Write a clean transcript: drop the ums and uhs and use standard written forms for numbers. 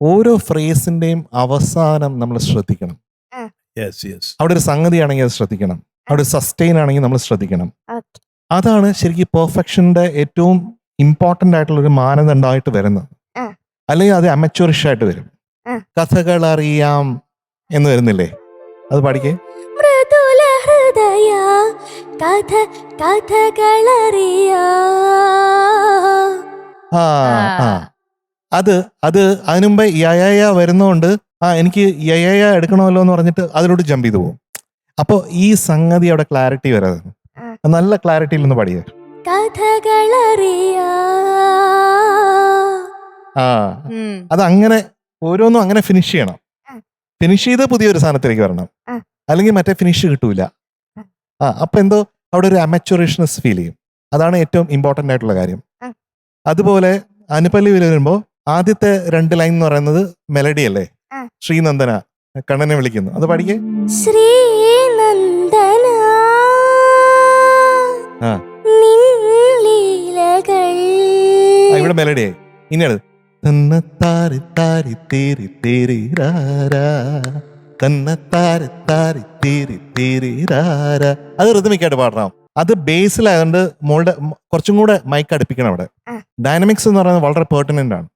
ഓരോ ഫ്രേസിന്റെയും അവസാനം നമ്മൾ ശ്രദ്ധിക്കണം. Yes yes. അവിടെ ഒരു സംഗതിയാണെങ്കിൽ അത് ശ്രദ്ധിക്കണം. അവിടെ സസ്റ്റെയിൻ ആണെങ്കിൽ നമ്മൾ ശ്രദ്ധിക്കണം. ഓക്കെ. അതാണ് ശരിക്കും പെർഫെക്ഷന്റെ ഏറ്റവും ഇമ്പോർട്ടന്റ് ആയിട്ടുള്ള ഒരു മാനദണ്ഡമായിട്ട് വരുന്നത്. ആ. അല്ലെങ്കിൽ അത് അമച്വറിഷ് ആയിട്ട് വരും. ആ. കഥകൾ അറിയാം എന്ന് വരുന്നില്ലേ? അത് പാടിക്കേ. മൃദുല ഹൃദയ കഥ കഥകളറിയാ. ആ ആ അത് അതിനുമുമ്പ് യയ വരുന്നതുകൊണ്ട് എനിക്ക് യയ എടുക്കണമല്ലോ എന്ന് പറഞ്ഞിട്ട് അതിലോട്ട് ജമ്പ് ചെയ്തു പോകും. അപ്പോൾ ഈ സംഗതി അവിടെ ക്ലാരിറ്റി വരാതെ നല്ല ക്ലാരിറ്റിയിൽ നിന്ന് പാടിയേ. കഥകളറിയാ. ആ അത് അങ്ങനെ ഓരോന്നും അങ്ങനെ ഫിനിഷ് ചെയ്യണം. ഫിനിഷ് ചെയ്ത് പുതിയൊരു സാധനത്തിലേക്ക് വരണം, അല്ലെങ്കിൽ മറ്റേ ഫിനിഷ് കിട്ടൂല. അപ്പൊ എന്തോ അവിടെ ഒരു അമച്വറേഷനസ് ഫീൽ ചെയ്യും. അതാണ് ഏറ്റവും ഇമ്പോർട്ടന്റ് ആയിട്ടുള്ള കാര്യം. അതുപോലെ അനുപല്ലവി വരുമ്പോ ആദ്യത്തെ 2 ലൈൻ എന്ന് പറയുന്നത് മെലഡി അല്ലേ? ശ്രീനന്ദന കണ്ണനെ വിളിക്കുന്നു, അത് പാടിക്കേ. ശ്രീനന്ദന നിൻ ലീലകൾ. ഇവിടെ മെലഡിയായി. ഇനിയാണ് തന്നത്താരി താരി തേരി തേരി രാരാ തന്നത്താരി താരി തേരി തേരി രാരാ. അത് റിതമിക്കായിട്ട് പാടണം. അത് ബേസിലായതുകൊണ്ട് മോളുടെ കുറച്ചും കൂടെ മൈക്ക് അടുപ്പിക്കണം. അവിടെ ഡൈനാമിക്സ് എന്ന് പറയുന്നത് വളരെ പെർട്ടിനന്റ് ആണ്.